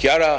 11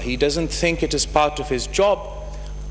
he doesn't think it is part of his job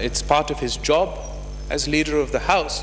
it's part of his job as leader of the house।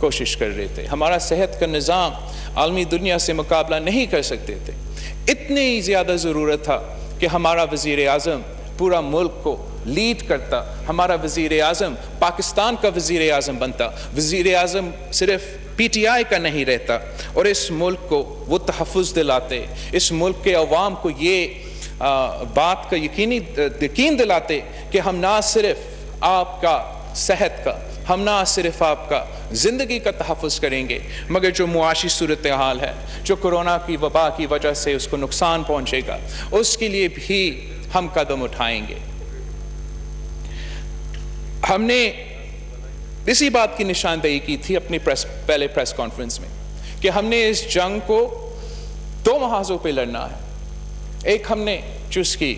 کوشش کر رہے تھے. ہمارا صحت کا نظام عالمی دنیا سے مقابلہ نہیں کر سکتے تھے. اتنی زیادہ ضرورت تھا کہ ہمارا وزیر اعظم پورا ملک کو لیڈ کرتا, ہمارا وزیر اعظم پاکستان کا وزیر اعظم بنتا, وزیر اعظم صرف پی ٹی آئی کا نہیں رہتا, اور اس ملک کو وہ تحفظ دلاتے, اس ملک کے عوام کو یہ بات کا یقین دلاتے کہ ہم نہ صرف آپ کا صحت کا, ہم نہ صرف آپ کا زندگی کا تحفظ کریں گے, مگر جو معاشی صورتحال ہے, جو کرونا کی وبا کی وجہ سے اس کو نقصان پہنچے گا, اس کے لیے بھی ہم قدم اٹھائیں گے. ہم نے اسی بات کی نشاندہی کی تھی اپنی پہلے پریس کانفرنس میں کہ ہم نے اس جنگ کو 2 محاذوں پہ لڑنا ہے. ایک ہم نے جو اس کی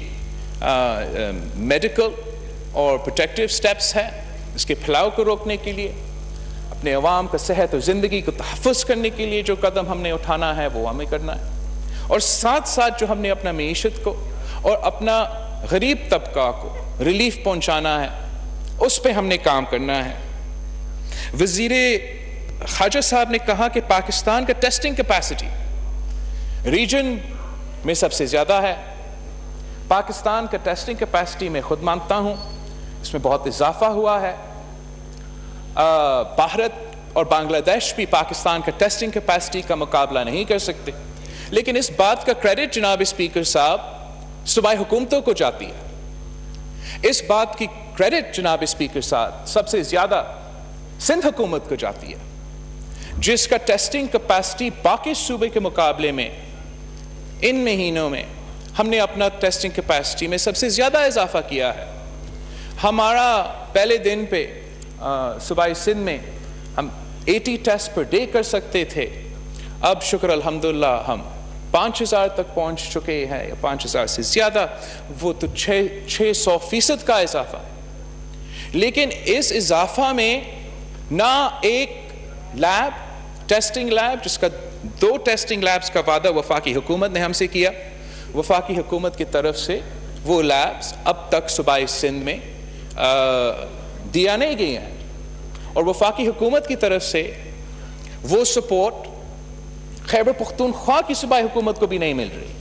میڈیکل اور پروٹیکٹیو سٹیپس ہے, اس کے پھیلاؤ کو روکنے کے لیے, اپنے عوام کا صحت اور زندگی کو تحفظ کرنے کے لیے جو قدم ہم نے اٹھانا ہے وہ ہمیں کرنا ہے, اور ساتھ ساتھ جو ہم نے اپنا معیشت کو اور اپنا غریب طبقہ کو ریلیف پہنچانا ہے, اس پہ ہم نے کام کرنا ہے. وزیر خارجہ صاحب نے کہا کہ پاکستان کا ٹیسٹنگ کیپیسٹی ریجن میں سب سے زیادہ ہے. پاکستان کا ٹیسٹنگ کیپیسٹی میں خود مانتا ہوں اس میں بہت اضافہ ہوا ہے. بھارت اور بنگلہ دیش بھی پاکستان کا ٹیسٹنگ کیپیسٹی کا مقابلہ نہیں کر سکتے, لیکن اس بات کا کریڈٹ جناب اسپیکر صاحب صوبائی حکومتوں کو جاتی ہے. اس بات کی کریڈٹ جناب اسپیکر صاحب سب سے زیادہ سندھ حکومت کو جاتی ہے, جس کا ٹیسٹنگ کیپیسٹی باقی صوبے کے مقابلے میں ان مہینوں میں ہم نے اپنا ٹیسٹنگ کیپیسٹی میں سب سے زیادہ اضافہ کیا ہے. ہمارا پہلے دن پہ صوبائی سندھ میں ہم 80 ٹیسٹ پر ڈے کر سکتے تھے, اب شکر الحمدللہ ہم 5000 تک پہنچ چکے ہیں, یا 5000 سے زیادہ. وہ تو 600% کا اضافہ. لیکن اس اضافہ میں نہ ایک لیب, ٹیسٹنگ لیب, جس کا 2 ٹیسٹنگ لیبز کا وعدہ وفاقی حکومت نے ہم سے کیا, وفاقی حکومت کی طرف سے وہ لیبز اب تک صوبائی سندھ میں دیا نہیں گئی ہیں, اور وفاقی حکومت کی طرف سے وہ سپورٹ خیبر پختونخوا کی صوبائی حکومت کو بھی نہیں مل رہی.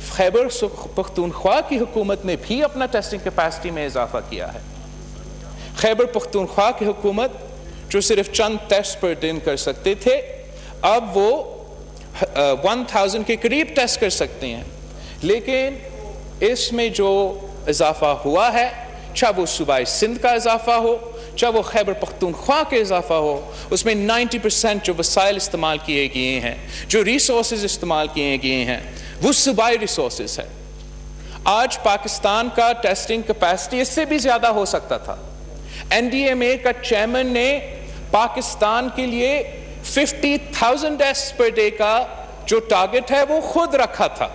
خیبر پختونخوا کی حکومت نے بھی اپنا ٹیسٹنگ کیپیسٹی میں اضافہ کیا ہے. خیبر پختونخوا کی حکومت جو صرف چند ٹیسٹ پر دن کر سکتے تھے, اب وہ 1000 کے قریب ٹیسٹ کر سکتے ہیں. لیکن اس میں جو اضافہ ہوا ہے, چاہے وہ صوبائی سندھ کا اضافہ ہو, چاہے وہ خیبر پختونخوا کے اضافہ ہو, اس میں 90% جو وسائل استعمال کیے گئے ہیں, جو ریسورسز استعمال کیے گئے ہیں, وہ صوبائی ریسورسز ہے. آج پاکستان کا ٹیسٹنگ کیپیسٹی اس سے بھی زیادہ ہو سکتا تھا. این ڈی ایم اے کا چیئرمین نے پاکستان کے لیے 50,000 ٹیسٹ پر ڈے کا جو ٹارگٹ ہے وہ خود رکھا تھا.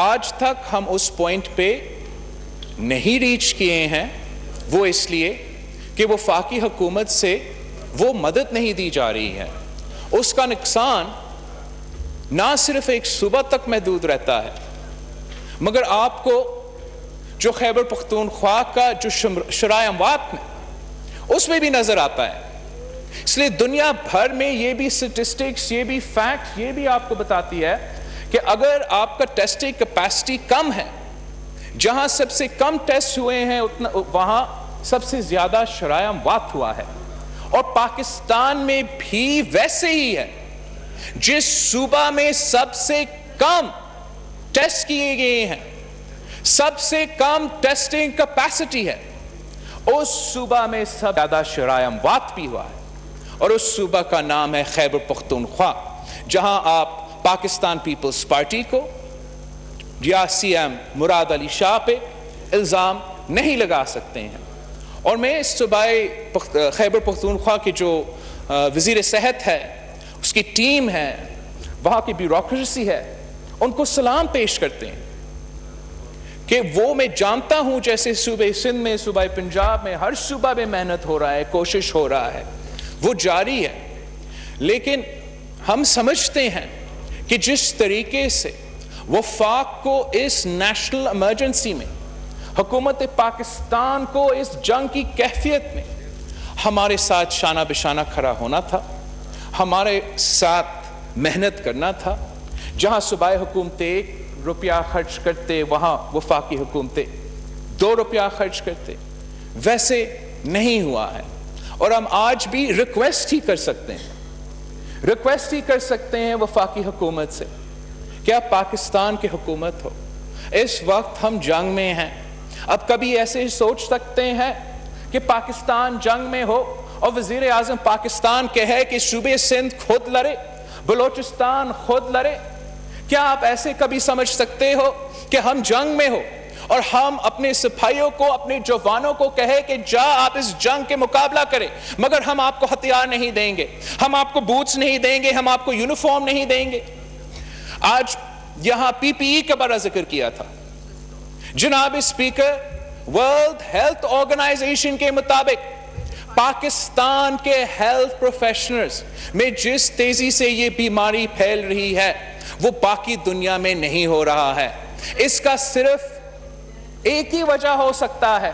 آج تک ہم اس پوائنٹ پہ نہیں ریچ کیے ہیں, وہ اس لیے کہ وفاقی حکومت سے وہ مدد نہیں دی جا رہی ہے. اس کا نقصان نہ صرف ایک صوبہ تک محدود رہتا ہے, مگر آپ کو جو خیبر پختونخوا کا جو شرائع اموات میں, اس میں بھی نظر آتا ہے. اس لیے دنیا بھر میں یہ بھی سٹیسٹکس, یہ بھی فیکٹ, یہ بھی آپ کو بتاتی ہے کہ اگر آپ کا ٹیسٹنگ کیپیسٹی کم ہے, جہاں سب سے کم ٹیسٹ ہوئے ہیں وہاں سب سے زیادہ شرائع اموات ہوا ہے. اور پاکستان میں بھی ویسے ہی ہے. جس صوبہ میں سب سے کم ٹیسٹ کیے گئے ہیں, سب سے کم ٹیسٹنگ کیپیسٹی ہے, اس صوبہ میں سب سے زیادہ شرائع اموات بھی ہوا ہے. اور اس صوبہ کا نام ہے خیبر پختونخوا, جہاں آپ پاکستان پیپلز پارٹی کو یا سی ایم مراد علی شاہ پہ الزام نہیں لگا سکتے ہیں. اور میں اس صوبائی خیبر پختونخوا کی جو وزیر صحت ہے, اس کی ٹیم ہے, وہاں کی بیوروکریسی ہے, ان کو سلام پیش کرتے ہیں کہ وہ, میں جانتا ہوں جیسے صوبے سندھ میں, صوبہ پنجاب میں, ہر صوبہ میں محنت ہو رہا ہے, کوشش ہو رہا ہے, وہ جاری ہے. لیکن ہم سمجھتے ہیں کہ جس طریقے سے وفاق کو اس نیشنل ایمرجنسی میں, حکومت پاکستان کو اس جنگ کی کیفیت میں ہمارے ساتھ شانہ بشانہ کھڑا ہونا تھا، ہمارے ساتھ محنت کرنا تھا۔ جہاں صوبائی حکومتیں 1 روپیہ خرچ کرتے، وہاں وفاقی حکومتیں 2 روپیہ خرچ کرتے۔ ویسے نہیں ہوا ہے، اور ہم آج بھی ریکویسٹ ہی کر سکتے ہیں وفاقی حکومت سے کہ آپ پاکستان کی حکومت ہو، اس وقت ہم جنگ میں ہیں۔ اب کبھی ایسے سوچ سکتے ہیں کہ پاکستان جنگ میں ہو اور وزیر اعظم پاکستان کہے کہ صوبے سندھ خود لڑے، بلوچستان خود لڑے؟ کیا آپ ایسے کبھی سمجھ سکتے ہو کہ ہم جنگ میں ہو اور ہم اپنے سپاہیوں کو، اپنے جوانوں کو کہے کہ جا آپ اس جنگ کے مقابلہ کریں، مگر ہم آپ کو ہتھیار نہیں دیں گے، ہم آپ کو بوٹس نہیں دیں گے، ہم آپ کو یونیفارم نہیں دیں گے؟ آج یہاں PPE کا بڑا ذکر کیا تھا۔ جناب اسپیکر، ورلڈ ہیلتھ آرگنائزیشن کے مطابق پاکستان کے ہیلتھ پروفیشنلز میں جس تیزی سے یہ بیماری پھیل رہی ہے وہ باقی دنیا میں نہیں ہو رہا ہے۔ اس کا صرف ایک ہی وجہ ہو سکتا ہے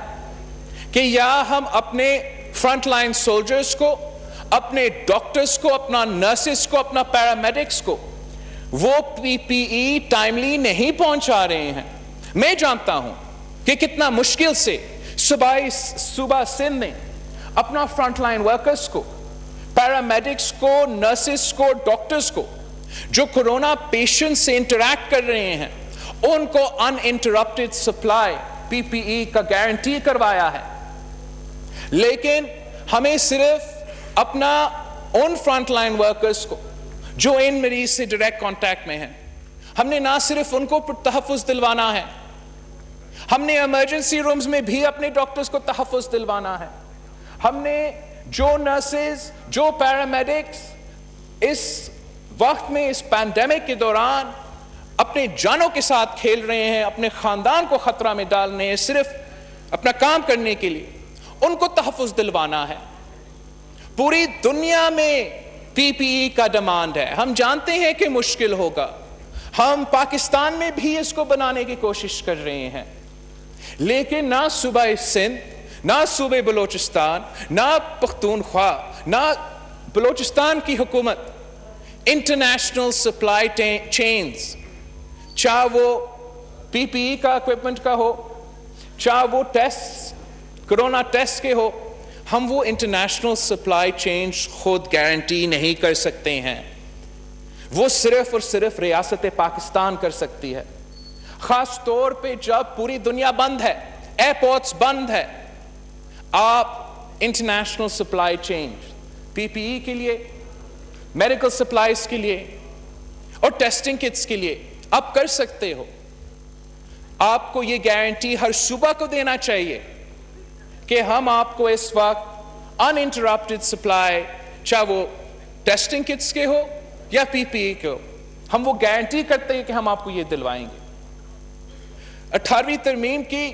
کہ یا ہم اپنے فرنٹ لائن سولجرز کو، اپنے ڈاکٹرز کو، اپنا نرسز کو، اپنا پیرامیڈکس کو وہ PPE ٹائملی نہیں پہنچا رہے ہیں۔ میں جانتا ہوں کہ کتنا مشکل سے صوبہ سندھ نے اپنا فرنٹ لائن ورکرز کو، پیرامیڈکس کو، نرسز کو، ڈاکٹرز کو جو کورونا پیشنٹ سے انٹریکٹ کر رہے ہیں ان کو ان انٹرپٹڈ سپلائی PPE کا گارنٹی کروایا ہے، لیکن ہمیں صرف اپنا ان فرنٹ لائن ورکرز کو جو ان مریض سے ڈائریکٹ کانٹیکٹ میں ہیں، ہم نے نہ صرف ان کو تحفظ دلوانا ہے، ہم نے ایمرجنسی رومز میں بھی اپنے ڈاکٹرز کو تحفظ دلوانا ہے۔ ہم نے جو نرسز، جو پیرامیڈکس اس وقت میں، اس پینڈیمک کے دوران اپنے جانوں کے ساتھ کھیل رہے ہیں، اپنے خاندان کو خطرہ میں ڈال رہے ہیں صرف اپنا کام کرنے کے لیے، ان کو تحفظ دلوانا ہے۔ پوری دنیا میں PPE کا ڈیمانڈ ہے، ہم جانتے ہیں کہ مشکل ہوگا، ہم پاکستان میں بھی اس کو بنانے کی کوشش کر رہے ہیں، لیکن نہ صوبہ سندھ، نہ صوبہ بلوچستان، نہ پختونخوا، نہ بلوچستان کی حکومت انٹرنیشنل سپلائی چینز، چاہے وہ PPE کا اکوپمنٹ کا ہو، چاہے وہ ٹیسٹ، کرونا ٹیسٹ کے ہو، ہم وہ انٹرنیشنل سپلائی چینز خود گارنٹی نہیں کر سکتے ہیں، وہ صرف اور صرف ریاست پاکستان کر سکتی ہے۔ خاص طور پہ جب پوری دنیا بند ہے، ایئرپورٹس بند ہے، آپ انٹرنیشنل سپلائی چینز PPE کے لیے، میڈیکل سپلائز کے لیے اور ٹیسٹنگ کٹس کے لیے آپ کر سکتے ہو۔ آپ کو یہ گارنٹی ہر صوبہ کو دینا چاہیے کہ ہم آپ کو اس وقت ان انٹرپٹڈ سپلائی، چاہے وہ ٹیسٹنگ کٹس کے ہو یا PPE کے ہو، ہم وہ گارنٹی کرتے ہیں کہ ہم آپ کو یہ دلوائیں گے۔ 18ویں ترمیم کی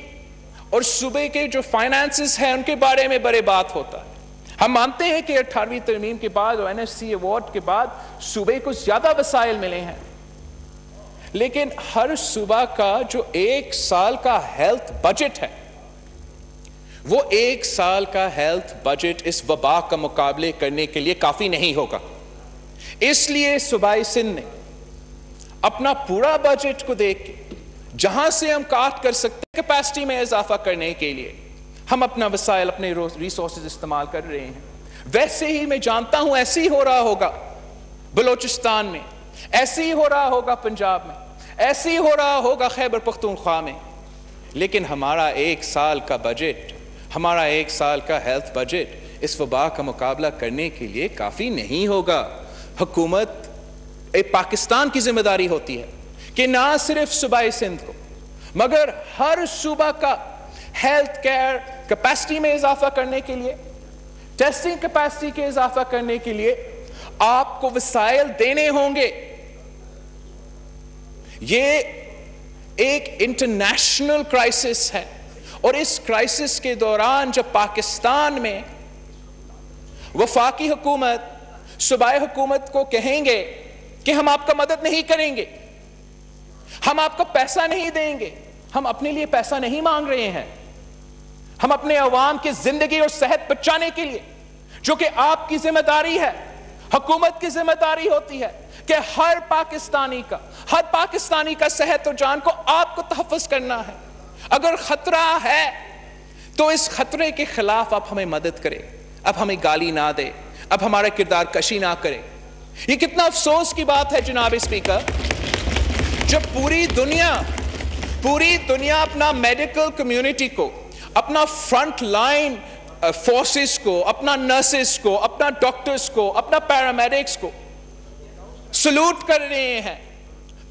اور صوبے کے جو فائنانسز ہیں ان کے بارے میں بڑے بات ہوتا ہے۔ ہم مانتے ہیں کہ 18ویں ترمیم کے بعد اور NFC ایوارڈ کے بعد صوبے کو زیادہ وسائل ملے ہیں، لیکن ہر صوبہ کا جو 1 سال کا ہیلتھ بجٹ ہے، وہ 1 سال کا ہیلتھ بجٹ اس وبا کا مقابلے کرنے کے لیے کافی نہیں ہوگا۔ اس لیے صوبائی سندھ نے اپنا پورا بجٹ کو دیکھ کے جہاں سے ہم کاٹ کر سکتے ہیں کیپیسٹی میں اضافہ کرنے کے لیے ہم اپنا وسائل، اپنے ریسورسز استعمال کر رہے ہیں۔ ویسے ہی میں جانتا ہوں ایسے ہی ہو رہا ہوگا بلوچستان میں، ایسے ہی ہو رہا ہوگا پنجاب میں، ایسے ہی ہو رہا ہوگا خیبر پختونخوا میں، لیکن ہمارا 1 سال کا بجٹ، ہمارا 1 سال کا ہیلتھ بجٹ اس وبا کا مقابلہ کرنے کے لیے کافی نہیں ہوگا۔ حکومت پاکستان کی ذمہ داری ہوتی ہے کہ نہ صرف صوبہ سندھ کو مگر ہر صوبہ کا ہیلتھ کیئر کیپیسٹی میں اضافہ کرنے کے لیے، ٹیسٹنگ کیپیسٹی کے اضافہ کرنے کے لیے آپ کو وسائل دینے ہوں گے۔ یہ ایک انٹرنیشنل کرائسس ہے، اور اس کرائسس کے دوران جب پاکستان میں وفاقی حکومت صوبائی حکومت کو کہیں گے کہ ہم آپ کا مدد نہیں کریں گے، ہم آپ کو پیسہ نہیں دیں گے، ہم اپنے لیے پیسہ نہیں مانگ رہے ہیں، ہم اپنے عوام کی زندگی اور صحت بچانے کے لیے جو کہ آپ کی ذمہ داری ہے, حکومت کی ذمہ داری ہوتی ہے کہ ہر پاکستانی کا صحت و جان کو آپ کو تحفظ کرنا ہے. اگر خطرہ ہے تو اس خطرے کے خلاف آپ ہمیں مدد کریں, اب ہمیں گالی نہ دے, اب ہمارا کردار کشی نہ کرے. یہ کتنا افسوس کی بات ہے جناب اسپیکر, جب پوری دنیا اپنا میڈیکل کمیونٹی کو, اپنا فرنٹ لائن فورسز کو, اپنا نرسز کو, اپنا ڈاکٹرز کو, اپنا پیرامیڈکس کو سلوٹ کر رہے ہیں,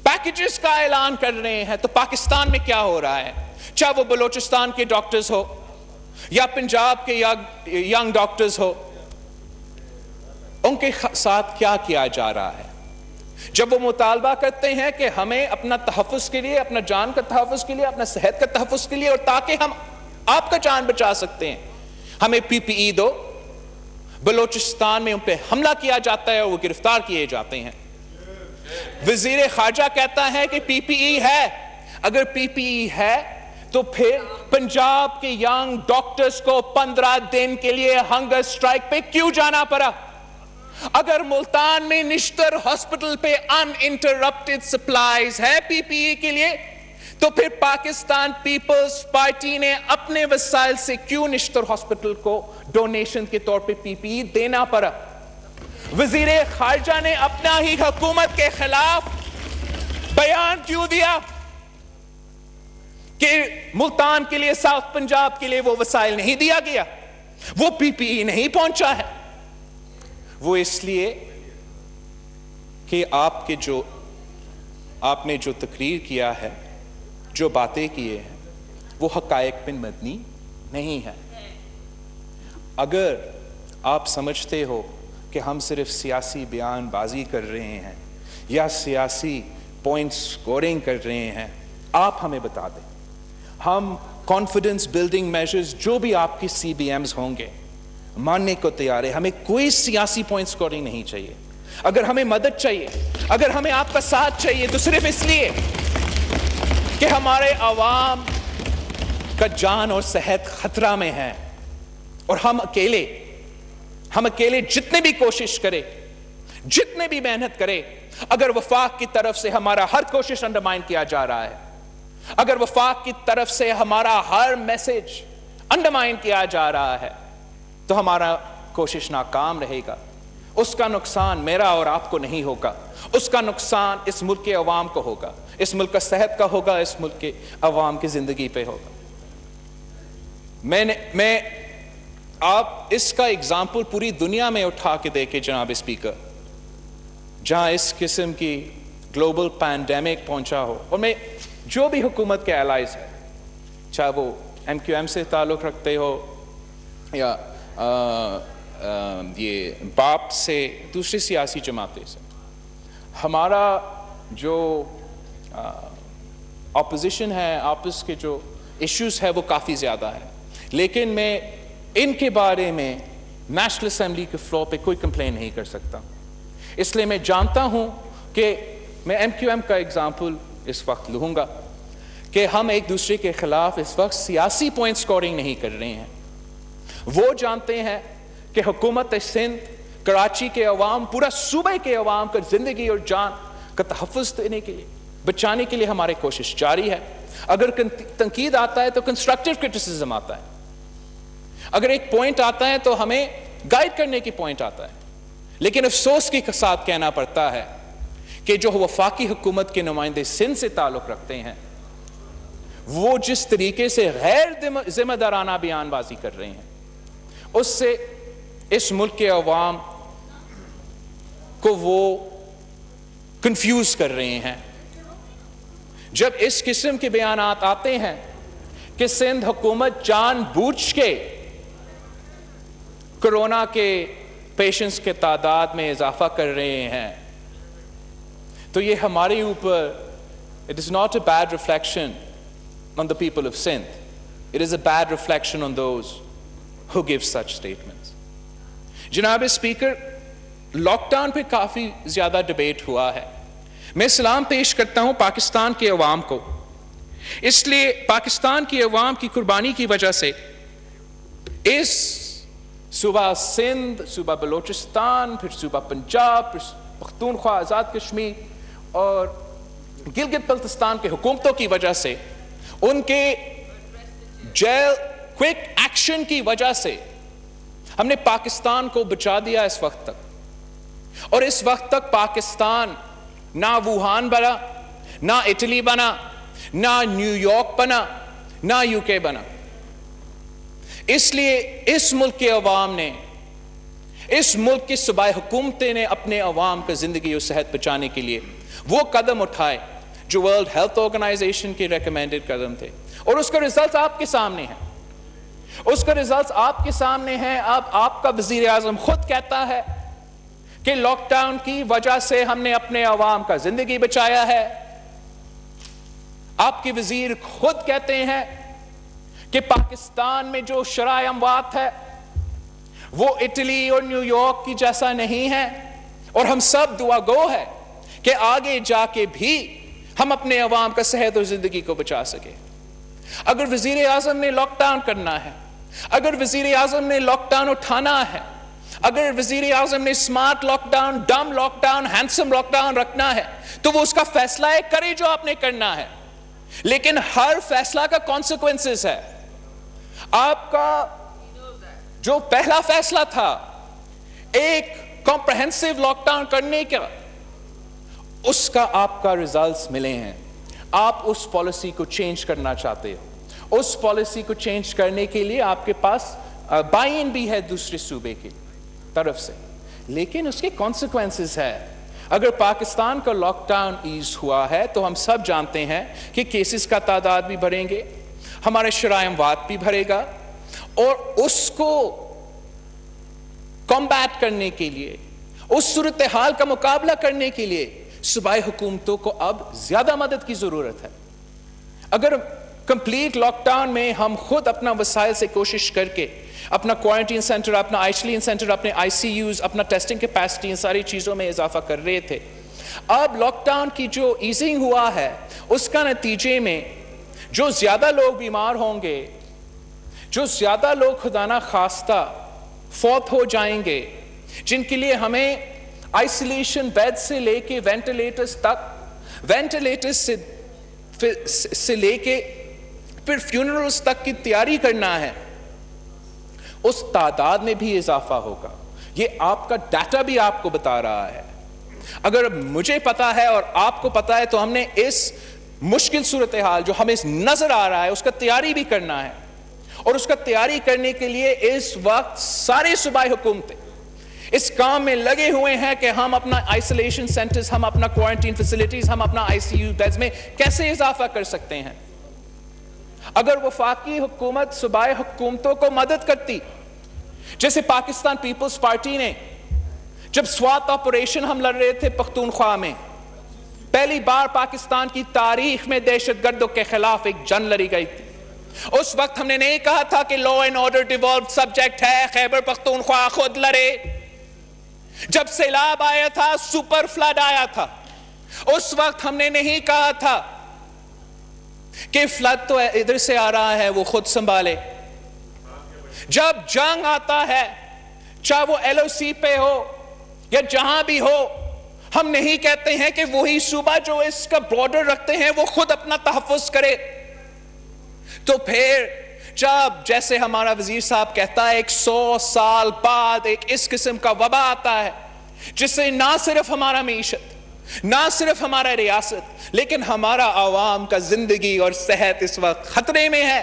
پیکیجز کا اعلان کر رہے ہیں, تو پاکستان میں کیا ہو رہا ہے؟ چاہے وہ بلوچستان کے ڈاکٹرز ہو یا پنجاب کے ینگ ڈاکٹرز ہو, ان کے ساتھ کیا کیا جا رہا ہے؟ جب وہ مطالبہ کرتے ہیں کہ ہمیں اپنا تحفظ کے لیے, اپنا جان کا تحفظ کے لیے, اپنا صحت کا تحفظ کے لیے, اور تاکہ ہم آپ کا جان بچا سکتے ہیں, ہمیں پی پی ای دو, بلوچستان میں ان پہ حملہ کیا جاتا ہے اور وہ گرفتار کیے جاتے ہیں. وزیر خارجہ کہتا ہے کہ پی پی ای ہے. اگر پی پی ای ہے تو پھر پنجاب کے ینگ ڈاکٹرز کو 15 دن کے لیے ہنگر سٹرائک پہ کیوں جانا پڑا؟ اگر ملتان میں نشتر ہاسپٹل پہ ان انٹرپٹڈ سپلائز ہے پی پی ای کے لیے, تو پھر پاکستان پیپلز پارٹی نے اپنے وسائل سے کیوں نشتر ہاسپٹل کو ڈونیشن کے طور پہ پی پی ای دینا پڑا؟ وزیر خارجہ نے اپنا ہی حکومت کے خلاف بیان کیوں دیا کہ ملتان کے لیے, ساؤتھ پنجاب کے لیے وہ وسائل نہیں دیا گیا, وہ پی پی ای نہیں پہنچا ہے؟ وہ اس لیے کہ آپ نے جو تقریر کیا ہے, جو باتیں کیے ہیں, وہ حقائق پہ مبنی نہیں ہے. اگر آپ سمجھتے ہو کہ ہم صرف سیاسی بیان بازی کر رہے ہیں یا سیاسی پوائنٹ سکورنگ کر رہے ہیں, آپ ہمیں بتا دیں. ہم کانفیڈنس بلڈنگ میجرز جو بھی آپ کی سی بی ایمز ہوں گے ماننے کو تیار ہے. ہمیں کوئی سیاسی پوائنٹ سکورنگ نہیں چاہیے. اگر ہمیں مدد چاہیے, اگر ہمیں آپ کا ساتھ چاہیے, تو صرف اس لیے کہ ہمارے عوام کا جان اور صحت خطرہ میں ہے, اور ہم اکیلے جتنے بھی کوشش کرے, جتنے بھی محنت کرے, اگر وفاق کی طرف سے ہمارا ہر کوشش انڈرمائن کیا جا رہا ہے, اگر وفاق کی طرف سے ہمارا ہر میسج انڈرمائن کیا جا رہا ہے, تو ہمارا کوشش ناکام رہے گا. اس کا نقصان میرا اور آپ کو نہیں ہوگا, اس کا نقصان اس ملک کے عوام کو ہوگا, اس ملک کا صحت کا ہوگا, اس ملک کے عوام کی زندگی پہ ہوگا. میں آپ اس کا اگزامپل پوری دنیا میں اٹھا کے دیکھیں جناب اسپیکر, جہاں اس قسم کی گلوبل پینڈیمک پہنچا ہو, اور میں جو بھی حکومت کے الائز ہے, چاہے وہ ایم کیو ایم سے تعلق رکھتے ہو یا یہ باپ سے, دوسری سیاسی جماعتیں سے, ہمارا جو اپوزیشن ہے, آپس کے جو ایشوز ہے وہ کافی زیادہ ہے, لیکن میں ان کے بارے میں نیشنل اسمبلی کے فلور پہ کوئی کمپلین نہیں کر سکتا. اس لیے میں جانتا ہوں کہ میں ایم کیو ایم کا اگزامپل اس وقت لوں گا کہ ہم ایک دوسرے کے خلاف اس وقت سیاسی پوائنٹ سکورنگ نہیں کر رہے ہیں. وہ جانتے ہیں کہ حکومت سندھ, کراچی کے عوام, پورا صوبے کے عوام کا زندگی اور جان کا تحفظ دینے کے لیے, بچانے کے لیے ہماری کوشش جاری ہے. اگر تنقید آتا ہے تو کنسٹرکٹیو کرٹیسزم آتا ہے, اگر ایک پوائنٹ آتا ہے تو ہمیں گائیڈ کرنے کی پوائنٹ آتا ہے. لیکن افسوس کے ساتھ کہنا پڑتا ہے کہ جو وفاقی حکومت کے نمائندے سندھ سے تعلق رکھتے ہیں, وہ جس طریقے سے غیر ذمہ دارانہ بیان بازی کر رہے ہیں, اس سے اس ملک کے عوام کو وہ کنفیوز کر رہے ہیں. جب اس قسم کے بیانات آتے ہیں کہ سندھ حکومت جان بوجھ کے کرونا کے پیشنٹس کے تعداد میں اضافہ کر رہے ہیں, تو یہ ہمارے اوپر, it is not a bad reflection on the people of Sindh. It is a bad reflection on those who give such statements. جناب اسپیکر, لاک ڈاؤن پہ کافی زیادہ ڈیبیٹ ہوا ہے. میں سلام پیش کرتا ہوں پاکستان کے عوام کو, اس لیے پاکستان کی عوام کی قربانی کی وجہ سے اس صوبہ سندھ، صوبہ بلوچستان، پھر صوبہ پنجاب، پھر پختونخوا آزاد کشمیر اور گلگت بلتستان کے حکومتوں کی وجہ سے، ان کے جیل کوئک ایکشن کی وجہ سے ہم نے پاکستان کو بچا دیا اس وقت تک. اور اس وقت تک پاکستان نہ ووہان بنا، نہ اٹلی بنا، نہ نیو یارک بنا، نہ یو کے بنا. اس لیے اس ملک کے عوام نے، اس ملک کی صوبائی حکومتیں نے اپنے عوام کا زندگی اور صحت بچانے کے لیے وہ قدم اٹھائے جو ورلڈ ہیلتھ آرگنائزیشن کے ریکمینڈڈ قدم تھے. اور اس کا رزلٹ آپ کے سامنے ہے، اس کا رزلٹ آپ کے سامنے ہے. اب آپ کا وزیر اعظم خود کہتا ہے کہ لاک ڈاؤن کی وجہ سے ہم نے اپنے عوام کا زندگی بچایا ہے. آپ کے وزیر خود کہتے ہیں کہ پاکستان میں جو شرح اموات ہے وہ اٹلی اور نیو یارک کی جیسا نہیں ہے. اور ہم سب دعا گو ہے کہ آگے جا کے بھی ہم اپنے عوام کا صحت اور زندگی کو بچا سکے. اگر وزیر اعظم نے لاک ڈاؤن کرنا ہے، اگر وزیر اعظم نے لاک ڈاؤن اٹھانا ہے، اگر وزیر اعظم نے smart lockdown, dumb lockdown, handsome lockdown رکھنا ہے تو وہ اس کا فیصلہ ہے، کرے جو آپ نے کرنا ہے. لیکن ہر فیصلہ کا کانسیکوینسز ہے. آپ کا جو پہلا فیصلہ تھا ایک کمپریہنسو لاک ڈاؤن کرنے کا، اس کا آپ کا ریزلٹس ملے ہیں. آپ اس پالیسی کو چینج کرنا چاہتے ہو. اس پالیسی کو چینج کرنے کے لیے آپ کے پاس بائی ان بھی ہے دوسرے صوبے کی طرف سے، لیکن اس کے کانسیکوینسز ہے. اگر پاکستان کا لاک ڈاؤن ایز ہوا ہے تو ہم سب جانتے ہیں کہ کیسز کا تعداد بھی بڑھیں گے، ہمارے شرح اموات بھی بڑھے گا. اور اس کو کمبیٹ کرنے کے لیے، اس صورتحال کا مقابلہ کرنے کے لیے صوبائی حکومتوں کو اب زیادہ مدد کی ضرورت ہے. اگر کمپلیٹ لاک ڈاؤن میں ہم خود اپنا وسائل سے کوشش کر کے اپنا کوارنٹین سینٹر، اپنا آئسولیشن سینٹر، اپنے آئی سی یوز، اپنا ٹیسٹنگ کیپیسٹی، ان ساری چیزوں میں اضافہ کر رہے تھے، اب لاک ڈاؤن کی جو ایزنگ ہوا ہے اس کا نتیجے میں جو زیادہ لوگ بیمار ہوں گے، جو زیادہ لوگ خدا نہ خواستہ فوت ہو جائیں گے، جن کے لیے ہمیں آئسولیشن بیڈ سے لے کے وینٹیلیٹرز تک، وینٹیلیٹرز سے لے کے پھر فیونرلز تک کی تیاری کرنا ہے، اس تعداد میں بھی اضافہ ہوگا. یہ آپ کا ڈیٹا بھی آپ کو بتا رہا ہے. اگر مجھے پتا ہے اور آپ کو پتا ہے تو ہم نے اس مشکل صورتحال جو ہمیں نظر آ رہا ہے اس کا تیاری بھی کرنا ہے. اور اس کا تیاری کرنے کے لیے اس وقت سارے صوبائی حکومتیں اس کام میں لگے ہوئے ہیں کہ ہم اپنا آئسولیشن سینٹرز، ہم اپنا کوارنٹین فیسلٹیز، ہم اپنا آئی سی یو بیڈز میں کیسے اضافہ کر سکتے ہیں. اگر وفاقی حکومت صوبائی حکومتوں کو مدد کرتی، جیسے پاکستان پیپلز پارٹی نے جب سوات آپریشن ہم لڑ رہے تھے پختونخوا میں، پہلی بار پاکستان کی تاریخ میں دہشت گردوں کے خلاف ایک جنگ لڑی گئی تھی. اس وقت ہم نے نہیں کہا تھا کہ law and order devolved subject ہے، خیبر پختونخوا خود لڑے. جب سیلاب آیا تھا، سپر فلڈ آیا تھا، اس وقت ہم نے نہیں کہا تھا کہ فلڈ تو ادھر سے آ رہا ہے وہ خود سنبھالے. جب جنگ آتا ہے، چاہے وہ ایل او سی پہ ہو یا جہاں بھی ہو، ہم نہیں کہتے ہیں کہ وہی صوبہ جو اس کا بارڈر رکھتے ہیں وہ خود اپنا تحفظ کرے. تو پھر جب جیسے ہمارا وزیر صاحب کہتا ہے 100 سال بعد ایک اس قسم کا وبا آتا ہے جس سے نہ صرف ہمارا معیشت، نہ صرف ہمارا ریاست، لیکن ہمارا عوام کا زندگی اور صحت اس وقت خطرے میں ہے،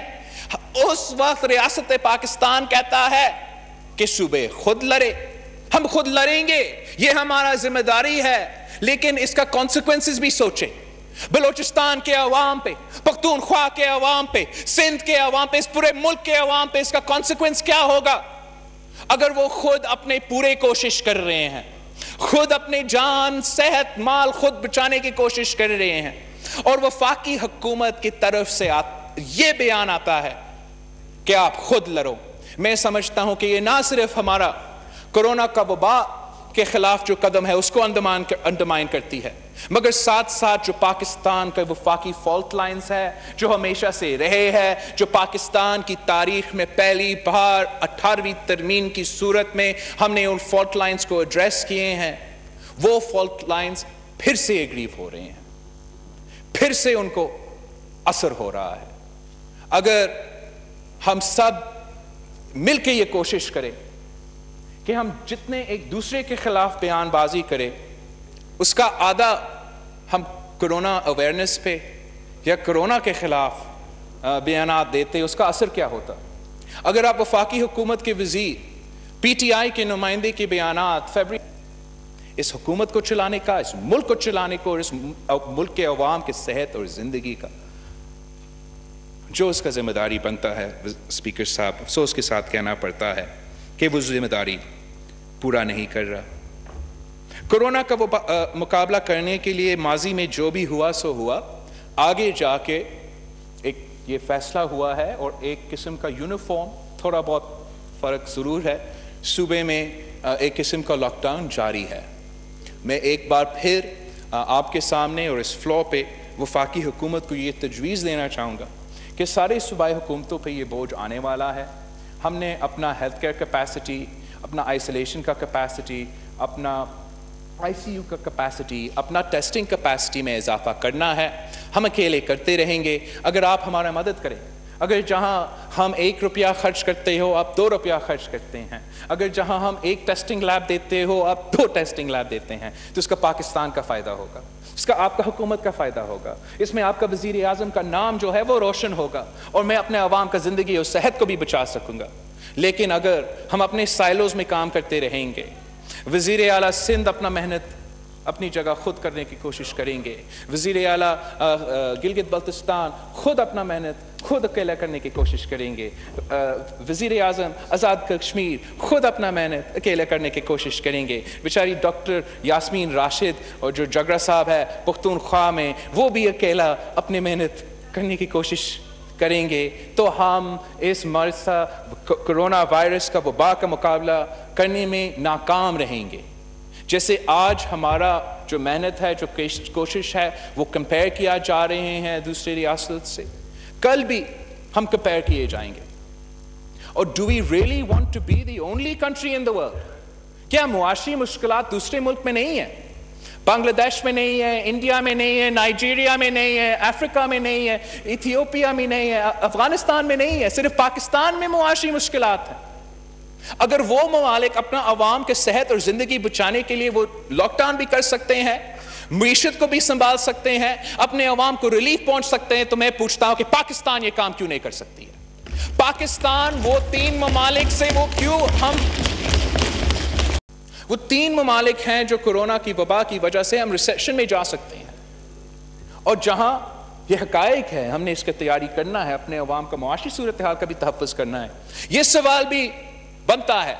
اس وقت ریاست پاکستان کہتا ہے کہ صوبے خود لڑے، ہم خود لڑیں گے، یہ ہمارا ذمہ داری ہے. لیکن اس کا کانسیکوینسز بھی سوچیں. بلوچستان کے عوام پہ، پختونخوا کے عوام پہ، سندھ کے عوام پہ، اس پورے ملک کے عوام پہ اس کا کانسیکوینس کیا ہوگا اگر وہ خود اپنے پورے کوشش کر رہے ہیں، خود اپنے جان، صحت، مال خود بچانے کی کوشش کر رہے ہیں، اور وفاقی حکومت کی طرف سے یہ بیان آتا ہے کہ آپ خود لڑو. میں سمجھتا ہوں کہ یہ نہ صرف ہمارا کرونا کا وبا کے خلاف جو قدم ہے اس کو انڈرمائن کرتی ہے، مگر ساتھ ساتھ جو پاکستان کا وفاقی فالٹ لائنز ہے جو ہمیشہ سے رہے ہے، جو پاکستان کی تاریخ میں پہلی بار 18ویں ترمیم کی صورت میں ہم نے ان فالٹ لائنز کو ایڈریس کیے ہیں، وہ فالٹ لائنز پھر سے ایگریو ہو رہے ہیں، پھر سے ان کو اثر ہو رہا ہے۔ اگر ہم سب مل کے یہ کوشش کریں کہ ہم جتنے ایک دوسرے کے خلاف بیان بازی کریں، اس کا آدھا ہم کرونا اویئرنس پہ یا کرونا کے خلاف بیانات دیتے، اس کا اثر کیا ہوتا؟ اگر آپ وفاقی حکومت کے وزیر، پی ٹی آئی کے نمائندے کے بیانات اس حکومت کو چلانے کا، اس ملک کو چلانے کو، اور اس ملک کے عوام کے صحت اور زندگی کا جو اس کا ذمہ داری بنتا ہے، اسپیکر صاحب افسوس کے ساتھ کہنا پڑتا ہے کہ وہ ذمہ داری پورا نہیں کر رہا۔ کرونا کا مقابلہ کرنے کے لیے ماضی میں جو بھی ہوا سو ہوا، آگے جا کے ایک یہ فیصلہ ہوا ہے اور ایک قسم کا یونیفارم، تھوڑا بہت فرق ضرور ہے، صوبے میں ایک قسم کا لاک ڈاؤن جاری ہے۔ میں ایک بار پھر آپ کے سامنے اور اس فلور پہ وفاقی حکومت کو یہ تجویز دینا چاہوں گا کہ سارے صوبائی حکومتوں پہ یہ بوجھ آنے والا ہے۔ ہم نے اپنا ہیلتھ کیئر کیپیسٹی، اپنا آئسولیشن کا کیپیسٹی، اپنا آئی سی یو کا کیپیسٹی، اپنا ٹیسٹنگ کیپیسٹی میں اضافہ کرنا ہے۔ ہم اکیلے کرتے رہیں گے اگر آپ ہمارا مدد کریں۔ اگر جہاں ہم 1 روپیہ خرچ کرتے ہو آپ 2 روپیہ خرچ کرتے ہیں، اگر جہاں ہم 1 ٹیسٹنگ لیب دیتے ہو آپ 2 ٹیسٹنگ لیب دیتے ہیں، تو اس کا پاکستان کا فائدہ ہوگا، اس کا آپ کا حکومت کا فائدہ ہوگا، اس میں آپ کا وزیر اعظم کا نام جو ہے وہ روشن ہوگا، اور میں اپنے عوام کا زندگی اور صحت کو بھی بچا سکوں گا۔ لیکن اگر ہم اپنے سائلوز میں کام کرتے رہیں گے، وزیر اعلیٰ سندھ اپنا محنت اپنی جگہ خود کرنے کی کوشش کریں گے، وزیر اعلیٰ گلگت بلتستان خود اپنا محنت خود اکیلا کرنے کی کوشش کریں گے، وزیر اعظم آزاد کشمیر خود اپنا محنت اکیلا کرنے کی کوشش کریں گے، بیچاری ڈاکٹر یاسمین راشد اور جو جگرا صاحب ہے پختونخوا میں، وہ بھی اکیلا اپنی محنت کرنے کی کوشش کریں گے، تو ہم اس مرض کرونا وائرس کا وبا کا مقابلہ کرنے میں ناکام رہیں گے۔ جیسے آج ہمارا جو محنت ہے، جو کوشش ہے، وہ کمپیئر کیا جا رہے ہیں دوسری ریاست سے، کل بھی ہم کمپیئر کیے جائیں گے۔ اور do we really want to be the only country in the world? کیا معاشی مشکلات دوسرے ملک میں نہیں ہیں؟ بنگلہ دیش میں نہیں ہے، انڈیا میں نہیں ہے، نائجیریا میں نہیں ہے، افریقہ میں نہیں ہے، ایتھیوپیا میں نہیں ہے، افغانستان میں نہیں ہے، صرف پاکستان میں معاشی مشکلات ہیں۔ اگر وہ ممالک اپنا عوام کے صحت اور زندگی بچانے کے لیے وہ لاک ڈاؤن بھی کر سکتے ہیں، معیشت کو بھی سنبھال سکتے ہیں، اپنے عوام کو ریلیف پہنچ سکتے ہیں، تو میں پوچھتا ہوں کہ پاکستان یہ کام کیوں نہیں کر سکتی ہے؟ پاکستان وہ 3 ممالک سے وہ 3 ممالک ہیں جو کرونا کی وبا کی وجہ سے ہم ریسیشن میں جا سکتے ہیں، اور جہاں یہ حقائق ہے ہم نے اس کی تیاری کرنا ہے، اپنے عوام کا معاشی صورتحال کا بھی تحفظ کرنا ہے۔ یہ سوال بھی بنتا ہے،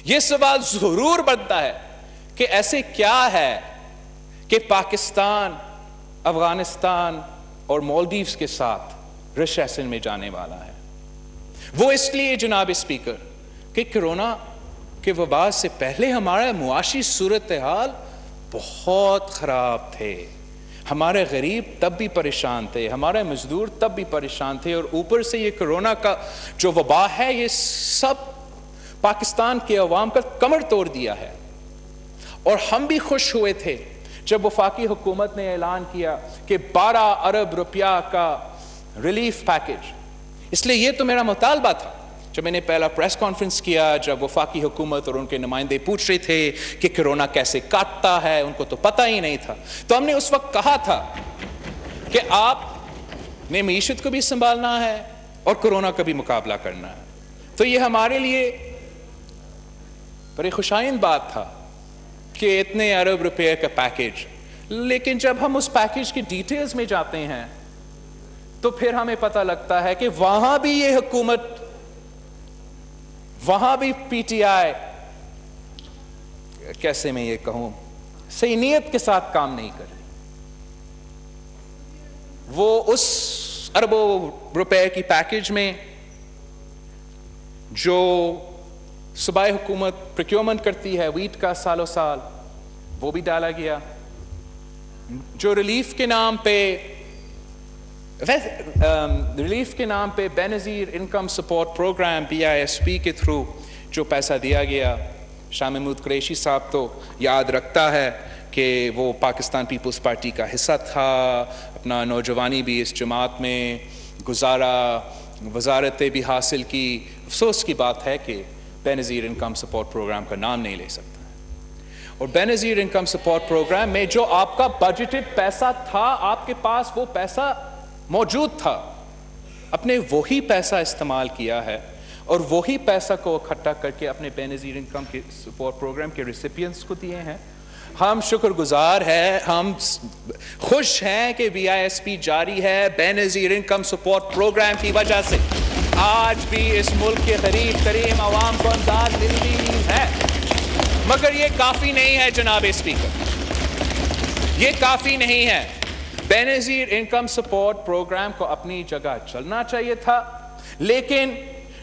یہ سوال ضرور بنتا ہے کہ ایسے کیا ہے کہ پاکستان افغانستان اور مالدیوز کے ساتھ ریسیشن میں جانے والا ہے؟ وہ اس لیے جناب اسپیکر کہ کرونا کے وبا سے پہلے ہمارا معاشی صورتحال بہت خراب تھے، ہمارے غریب تب بھی پریشان تھے، ہمارے مزدور تب بھی پریشان تھے، اور اوپر سے یہ کرونا کا جو وبا ہے یہ سب پاکستان کے عوام کا کمر توڑ دیا ہے۔ اور ہم بھی خوش ہوئے تھے جب وفاقی حکومت نے اعلان کیا کہ 12 ارب روپیہ کا ریلیف پیکج۔ اس لیے یہ تو میرا مطالبہ تھا جب میں نے پہلا پریس کانفرنس کیا، جب وفاقی حکومت اور ان کے نمائندے پوچھ رہے تھے کہ کرونا کیسے کاٹتا ہے، ان کو تو پتہ ہی نہیں تھا، تو ہم نے اس وقت کہا تھا کہ آپ نے معیشت کو بھی سنبھالنا ہے اور کرونا کا بھی مقابلہ کرنا ہے۔ تو یہ ہمارے لیے بڑی خوشائند بات تھا کہ اتنے ارب روپے کا پیکج، لیکن جب ہم اس پیکج کی ڈیٹیلز میں جاتے ہیں تو پھر ہمیں پتہ لگتا ہے کہ وہاں بھی یہ حکومت، وہاں بھی پی ٹی آئی، کیسے میں یہ کہوں، صحیح نیت کے ساتھ کام نہیں کر رہی۔ وہ اس اربوں روپے کی پیکج میں جو صوبائی حکومت پروکیورمنٹ کرتی ہے ویٹ کا سالوں سال، وہ بھی ڈالا گیا. جو ریلیف کے نام پہ بے نظیر انکم سپورٹ پروگرام BISP کے تھرو جو پیسہ دیا گیا، شاہ محمود قریشی صاحب تو یاد رکھتا ہے کہ وہ پاکستان پیپلز پارٹی کا حصہ تھا، اپنا نوجوانی بھی اس جماعت میں گزارا، وزارتیں بھی حاصل کی. افسوس کی بات ہے کہ بے نظیر انکم سپورٹ پروگرام کا نام نہیں لے سکتا. اور بے نظیر انکم سپورٹ پروگرام میں جو آپ کا بجٹڈ پیسہ تھا، آپ کے پاس وہ پیسہ موجود تھا، اپنے وہی پیسہ استعمال کیا ہے اور وہی پیسہ کو اکٹھا کر کے اپنے بے نظیر انکم کے سپورٹ پروگرام کے ریسیپینٹس کو دیے ہیں. ہم شکر گزار ہیں، ہم خوش ہیں کہ BISP جاری ہے. بے نظیر انکم سپورٹ پروگرام کی وجہ سے آج بھی اس ملک کے غریب ترین عوام کو امداد ملتی ہے. مگر یہ کافی نہیں ہے جناب اسپیکر، یہ کافی نہیں ہے. بے نظیر انکم سپورٹ پروگرام کو اپنی جگہ چلنا چاہیے تھا، لیکن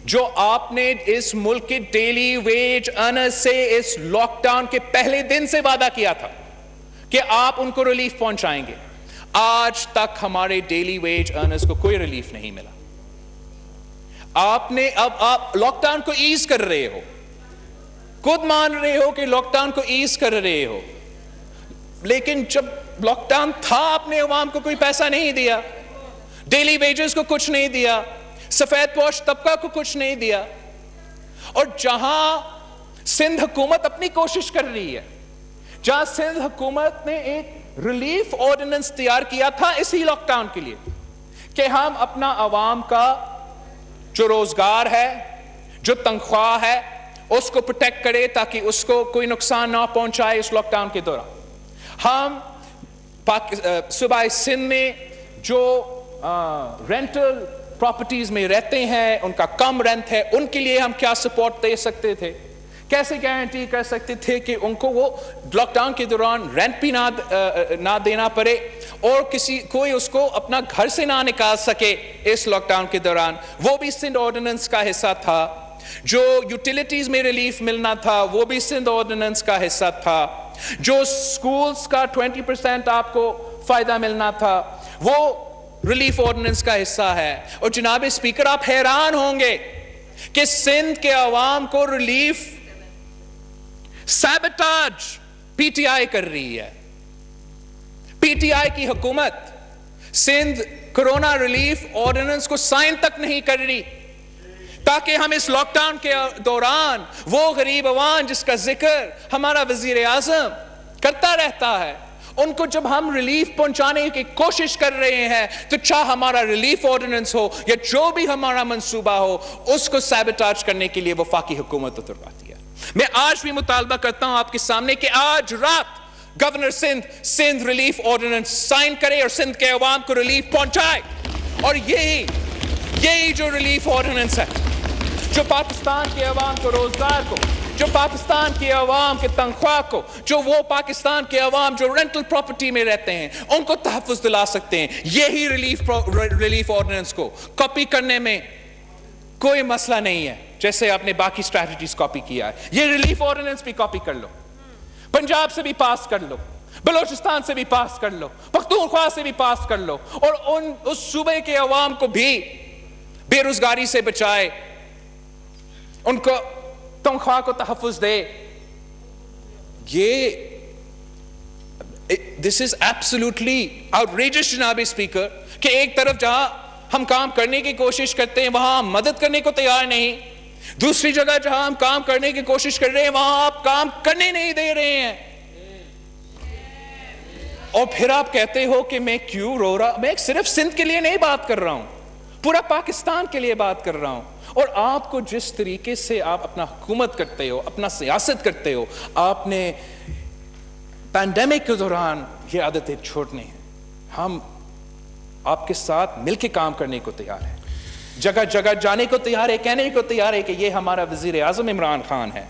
جو آپ نے اس ملک کے ڈیلی ویج ارنر سے اس لاک ڈاؤن کے پہلے دن سے وعدہ کیا تھا کہ آپ ان کو ریلیف پہنچائیں گے، آج تک ہمارے ڈیلی ویج ارنرز کو کوئی ریلیف نہیں ملا. آپ لاک ڈاؤن کو ایز کر رہے ہو، خود مان رہے ہو کہ لاک ڈاؤن کو ایز کر رہے ہو، لیکن جب لاک ڈاؤن تھا آپ نے عوام کو کوئی پیسہ نہیں دیا، ڈیلی ویجز کو کچھ نہیں دیا، سفید پوش طبقہ کو کچھ نہیں دیا. اور جہاں سندھ حکومت اپنی کوشش کر رہی ہے، جہاں سندھ حکومت نے ایک ریلیف آرڈیننس تیار کیا تھا اسی لاک ڈاؤن کے لیے کہ ہم اپنا عوام کا جو روزگار ہے، جو تنخواہ ہے، اس کو پروٹیکٹ کرے تاکہ اس کو کوئی نقصان نہ پہنچائے اس لاک ڈاؤن کے دوران. ہم صوبائی سندھ میں جو رینٹل پراپرٹیز میں رہتے ہیں، ان کا کم رینٹ ہے، ان کے لیے ہم کیا سپورٹ دے سکتے تھے، کیسے گارنٹی کر سکتے تھے کہ ان کو وہ لاک ڈاؤن کے دوران رینٹ بھی نہ دینا پڑے اور کوئی اس کو اپنا گھر سے نہ نکال سکے اس لاک ڈاؤن کے دوران. وہ بھی سندھ آرڈیننس کا حصہ تھا. جو یوٹیلیٹیز میں ریلیف ملنا تھا وہ بھی سندھ آرڈیننس کا حصہ تھا. جو سکولز کا 20% آپ کو فائدہ ملنا تھا وہ ریلیف آرڈیننس کا حصہ ہے. اور جناب اسپیکر، آپ حیران ہوں گے کہ سندھ کے عوام کو ریلیف سیبٹاج PTI کر رہی ہے. PTI کی حکومت سندھ کرونا ریلیف آرڈیننس کو سائن تک نہیں کر رہی تاکہ ہم اس لاک ڈاؤن کے دوران وہ غریب عوام جس کا ذکر ہمارا وزیر اعظم کرتا رہتا ہے، ان کو جب ہم ریلیف پہنچانے کی کوشش کر رہے ہیں تو چاہے ہمارا ریلیف آرڈیننس ہو یا جو بھی ہمارا منصوبہ ہو، اس کو سیبٹاج کرنے کے لیے وفاقی حکومت اتر آتی ہے. میں آج بھی مطالبہ کرتا ہوں آپ کے سامنے کہ آج رات governor Sindh relief ordinance sign کرے اور سندھ کے عوام کو ریلیف پہنچائے. اور یہی جو ریلیف آرڈیننس ہے جو پاکستان کے عوام کو روزگار کو، جو پاکستان کے عوام کے تنخواہ کو، جو وہ پاکستان کے عوام جو رینٹل پراپرٹی میں رہتے ہیں ان کو تحفظ دلا سکتے ہیں، یہی ریلیف آرڈیننس کو کاپی کرنے میں کوئی مسئلہ نہیں ہے. جیسے آپ نے باقی اسٹریٹجیز کاپی کیا ہے، یہ ریلیف آرڈیننس بھی کاپی کر لو، پنجاب سے بھی پاس کر لو، بلوچستان سے بھی پاس کر لو، پختونخوا سے بھی پاس کر لو، اور اس صوبے کے عوام کو بھی بے روزگاری سے بچائے، ان کو تنخواہ کو تحفظ دے. this is absolutely outrageous جناب اسپیکر کہ ایک طرف جہاں ہم کام کرنے کی کوشش کرتے ہیں وہاں ہم مدد کرنے کو تیار نہیں، دوسری جگہ جہاں ہم کام کرنے کی کوشش کر رہے ہیں وہاں آپ کام کرنے نہیں دے رہے ہیں. اور پھر آپ کہتے ہو کہ میں کیوں رو رہا، میں صرف سندھ کے لیے نہیں بات کر رہا ہوں، پورا پاکستان کے لیے بات کر رہا ہوں. اور آپ کو جس طریقے سے آپ اپنا حکومت کرتے ہو، اپنا سیاست کرتے ہو، آپ نے پینڈیمک کے دوران یہ عادتیں چھوڑنی ہیں. ہم آپ کے ساتھ مل کے کام کرنے کو تیار ہیں، جگہ جگہ جانے کو تیار ہے، کہنے کو تیار ہے کہ یہ ہمارا وزیر اعظم عمران خان ہے،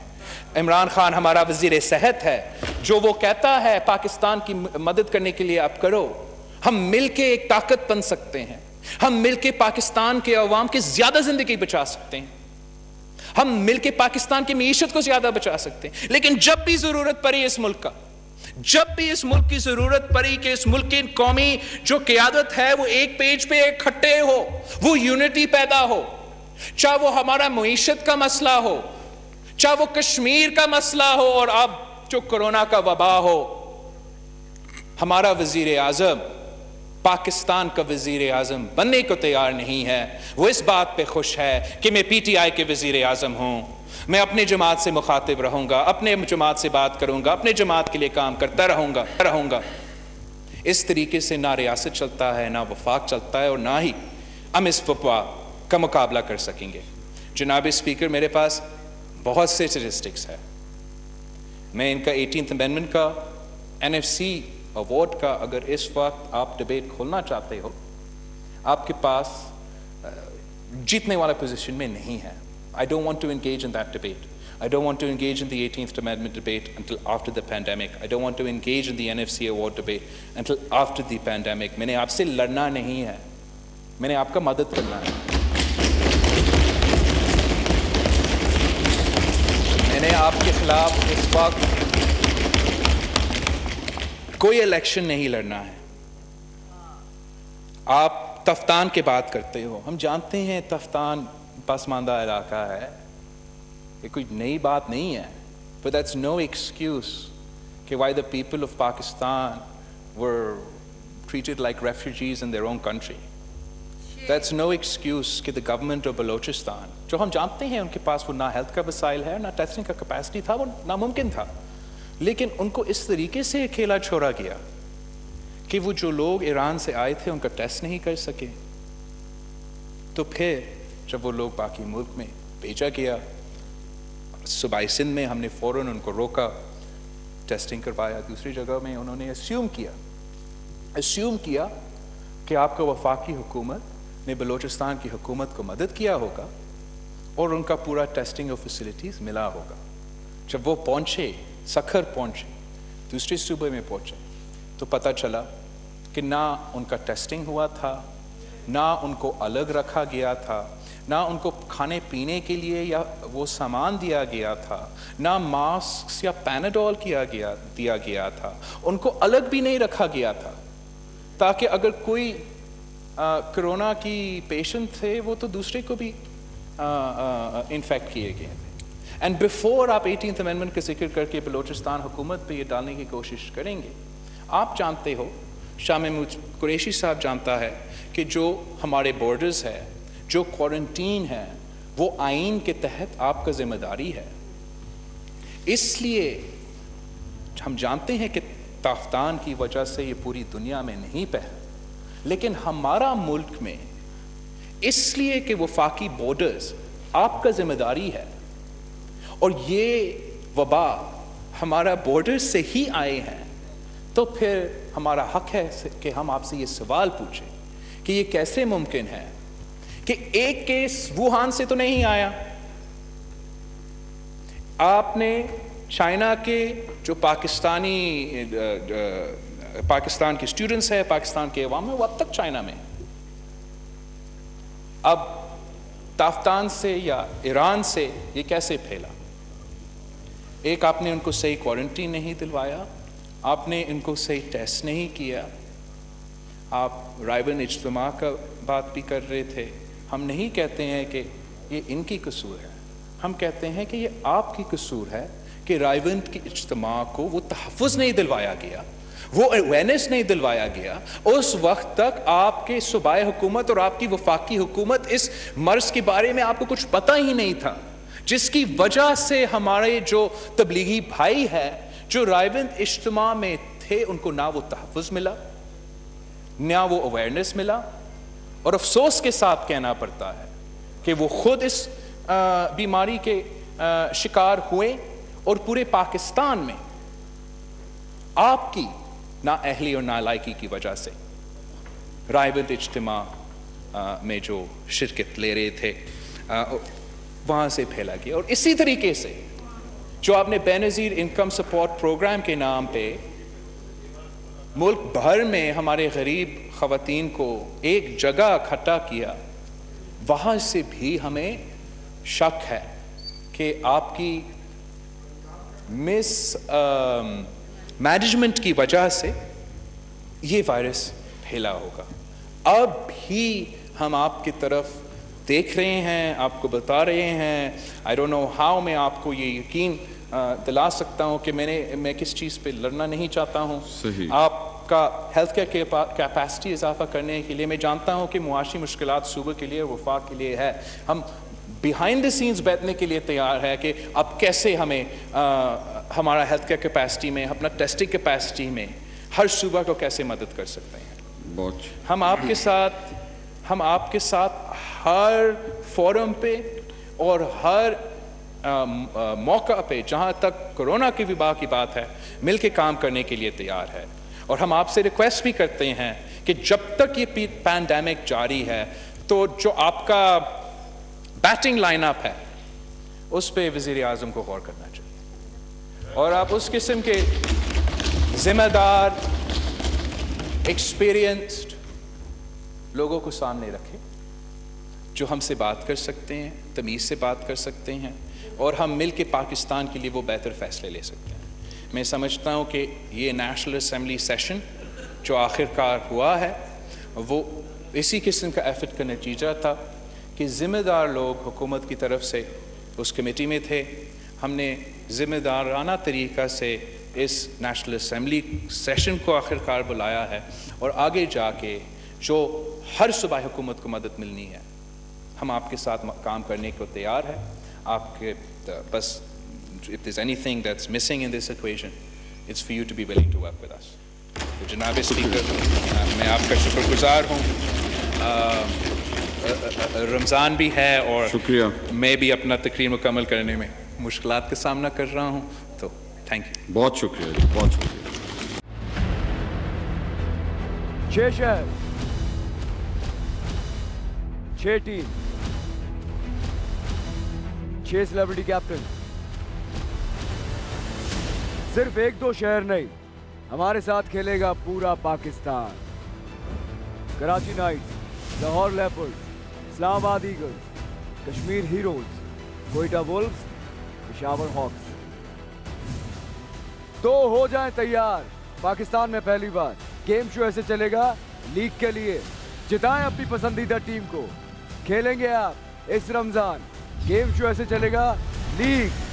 عمران خان ہمارا وزیر صحت ہے، جو وہ کہتا ہے پاکستان کی مدد کرنے کے لیے آپ کرو. ہم مل کے ایک طاقت بن سکتے ہیں، ہم مل کے پاکستان کے عوام کی زیادہ زندگی بچا سکتے ہیں. ہم مل کے پاکستان کی معیشت کو زیادہ بچا سکتے ہیں. لیکن جب بھی ضرورت پڑی اس ملک کا، جب بھی اس ملک کی ضرورت پڑی کہ اس ملک کی قومی جو قیادت ہے وہ ایک پیج پہ اکٹھے ہو، وہ یونٹی پیدا ہو، چاہے وہ ہمارا معیشت کا مسئلہ ہو، چاہے وہ کشمیر کا مسئلہ ہو، اور اب جو کرونا کا وبا ہو، ہمارا وزیر اعظم پاکستان کا وزیر اعظم بننے کو تیار نہیں ہے. وہ اس بات پہ خوش ہے کہ میں پی ٹی آئی کے وزیر اعظم ہوں، میں اپنے جماعت سے مخاطب رہوں گا، اپنے جماعت سے بات کروں گا، اپنے جماعت کے لیے کام کرتا رہوں گا. اس طریقے سے نہ ریاست چلتا ہے، نہ وفاق چلتا ہے، اور نہ ہی ہم اس وبا کا مقابلہ کر سکیں گے. جناب اسپیکر، میرے پاس بہت سے اسٹیٹسٹکس ہے. میں ان کا 18th امینڈمنٹ کا، NFC ایوارڈ کا اگر اس وقت آپ ڈبیٹ کھولنا چاہتے ہو، آپ کے پاس جیتنے والا پوزیشن میں نہیں ہے. I don't want to engage in that debate. I don't want to engage in the 18th Amendment debate until after the pandemic. I don't want to engage in the NFC award debate until after the pandemic. میں نے آپ سے لڑنا نہیں ہے، میں نے آپ کا مدد کرنا ہے. میں نے آپ کے خلاف اس وقت کوئی الیکشن نہیں لڑنا ہے. آپ تفتان کی بات کرتے ہو، ہم جانتے ہیں تفتان پسماندہ علاقہ ہے، یہ کوئی نئی بات نہیں ہے. But that's no excuse کہ why the people of Pakistan were treated like refugees in their own country. That's no excuse کہ the government of Balochistan، جو ہم جانتے ہیں ان کے پاس وہ نہ ہیلتھ کا وسائل ہے، نہ ٹیسٹنگ کا کیپیسٹی تھا، وہ ناممکن تھا، لیکن ان کو اس طریقے سے اکیلا چھوڑا گیا کہ وہ جو لوگ ایران سے آئے تھے ان کا ٹیسٹ نہیں کر سکے. تو پھر جب وہ لوگ باقی ملک میں بھیجا گیا، صوبائی سندھ میں ہم نے فوراً ان کو روکا، ٹیسٹنگ کروایا. دوسری جگہ میں انہوں نے اسیوم کیا کہ آپ کا وفاقی حکومت نے بلوچستان کی حکومت کو مدد کیا ہوگا اور ان کا پورا ٹیسٹنگ اور فیسلٹیز ملا ہوگا. جب وہ پہنچے، سکھر پہنچے، دوسرے صوبے میں پہنچے، تو پتہ چلا کہ نہ ان کا ٹیسٹنگ ہوا تھا، نہ ان کو الگ رکھا گیا تھا، نہ ان کو کھانے پینے کے لیے یا وہ سامان دیا گیا تھا، نہ ماسک یا پیناڈول دیا گیا تھا. ان کو الگ بھی نہیں رکھا گیا تھا تاکہ اگر کوئی کرونا کی پیشنٹ تھے وہ تو دوسرے کو بھی انفیکٹ کیے گئے تھے. اینڈ بیفور آپ 18th امینڈمنٹ کا ذکر کر کے بلوچستان حکومت پہ یہ ڈالنے کی کوشش کریں گے، آپ جانتے ہو، شاہ محمود قریشی صاحب جانتا ہے کہ جو ہمارے بارڈرز ہے، جو کوارنٹین ہے، وہ آئین کے تحت آپ کا ذمہ داری ہے. اس لیے ہم جانتے ہیں کہ تافتان کی وجہ سے یہ پوری دنیا میں نہیں پھیلا، لیکن ہمارا ملک میں اس لیے کہ وفاقی بارڈرز آپ کا ذمہ داری ہے اور یہ وبا ہمارا بارڈر سے ہی آئے ہیں، تو پھر ہمارا حق ہے کہ ہم آپ سے یہ سوال پوچھیں کہ یہ کیسے ممکن ہے کہ ایک کیس ووہان سے تو نہیں آیا. آپ نے چائنا کے جو پاکستان کے اسٹوڈنٹس ہیں، پاکستان کے عوام ہیں، وہ اب تک چائنا میں. اب تافتان سے یا ایران سے یہ کیسے پھیلا؟ ایک، آپ نے ان کو صحیح کوارنٹین نہیں دلوایا، آپ نے ان کو صحیح ٹیسٹ نہیں کیا. آپ رائے اجتماع کا بات بھی کر رہے تھے. ہم نہیں کہتے ہیں کہ یہ ان کی قصور ہے، ہم کہتے ہیں کہ یہ آپ کی قصور ہے کہ رائے کی اجتماع کو وہ تحفظ نہیں دلوایا گیا، وہ اویئرنیس نہیں دلوایا گیا. اس وقت تک آپ کے صوبائی حکومت اور آپ کی وفاقی حکومت اس مرض کے بارے میں آپ کو کچھ پتہ ہی نہیں تھا، جس کی وجہ سے ہمارے جو تبلیغی بھائی ہیں جو رائے اجتماع میں تھے ان کو نہ وہ تحفظ ملا، نہ وہ اویئرنیس ملا. اور افسوس کے ساتھ کہنا پڑتا ہے کہ وہ خود اس بیماری کے شکار ہوئے اور پورے پاکستان میں آپ کی نااہلی اور نالائکی کی وجہ سے رائے اجتماع میں جو شرکت لے رہے تھے وہاں سے پھیلا گیا. اور اسی طریقے سے جو آپ نے بے نظیر انکم سپورٹ پروگرام کے نام پہ ملک بھر میں ہمارے غریب خواتین کو ایک جگہ اکٹھا کیا، وہاں سے بھی ہمیں شک ہے کہ آپ کی مس مینجمنٹ کی وجہ سے یہ وائرس پھیلا ہوگا. اب بھی ہم آپ کی طرف دیکھ رہے ہیں, آپ کو بتا رہے ہیں. آئی ڈونٹ نو ہاؤ میں آپ کو یہ یقین دلا سکتا ہوں کہ میں کس چیز پہ لڑنا نہیں چاہتا ہوں. آپ کا ہیلتھ کیئر کیپیسٹی اضافہ کرنے کے لیے میں جانتا ہوں کہ معاشی مشکلات صوبے کے لیے وفاق کے لیے ہے. ہم بیہائنڈ دی سینز بیٹھنے کے لیے تیار ہے کہ اب کیسے ہمیں ہمارا ہیلتھ کیئر کیپیسٹی میں, اپنا ٹیسٹنگ کیپیسٹی میں ہر صوبہ کو کیسے مدد کر سکتے ہیں. ہم آپ کے ساتھ ہر فورم پہ اور ہر موقع پہ جہاں تک کرونا کی وبا کی بات ہے مل کے کام کرنے کے لیے تیار ہے. اور ہم آپ سے ریکویسٹ بھی کرتے ہیں کہ جب تک یہ پینڈیمک جاری ہے تو جو آپ کا بیٹنگ لائن اپ ہے اس پہ وزیر اعظم کو غور کرنا چاہیے, اور آپ اس قسم کے ذمہ دار ایکسپیرینسڈ لوگوں کو سامنے رکھیں جو ہم سے بات کر سکتے ہیں, تمیز سے بات کر سکتے ہیں, اور ہم مل کے پاکستان کے لیے وہ بہتر فیصلے لے سکتے ہیں. میں سمجھتا ہوں کہ یہ نیشنل اسمبلی سیشن جو آخر کار ہوا ہے وہ اسی قسم کا ایفرٹ کا نتیجہ تھا کہ ذمہ دار لوگ حکومت کی طرف سے اس کمیٹی میں تھے. ہم نے ذمہ دارانہ طریقہ سے اس نیشنل اسمبلی سیشن کو آخر کار بلایا ہے, اور آگے جا کے جو ہر صوبائی حکومت کو مدد ملنی ہے ہم آپ کے ساتھ کام کرنے کو تیار ہے. آپ کے بس if there's anything that's missing in this equation, it's for you to be willing to work with us. تو جناب اسپیکر, میں آپ کا شکر گزار ہوں. رمضان بھی ہے اور شکریہ, میں بھی اپنا تقریر مکمل کرنے میں مشکلات کا سامنا کر رہا ہوں, تو تھینک یو. بہت شکریہ جی, بہت شکریہ. 6 شہر, 6 ٹیم, 6 سیلیبریٹی کیپٹن. صرف 1-2 شہر نہیں, ہمارے ساتھ کھیلے گا پورا Pakistan. Karachi knights, Lahore leopards, Islamabad eagles, Kashmir heroes, Quetta wolves, Peshawar hawks. تو ہو جائیں تیار, پاکستان میں پہلی بار گیم شو ایسے چلے گا لیگ کے لیے. جتائیں اپنی پسندیدہ ٹیم کو, کھیلیں گے آپ اس رمضان. گیم شو ایسے چلے گا لیگ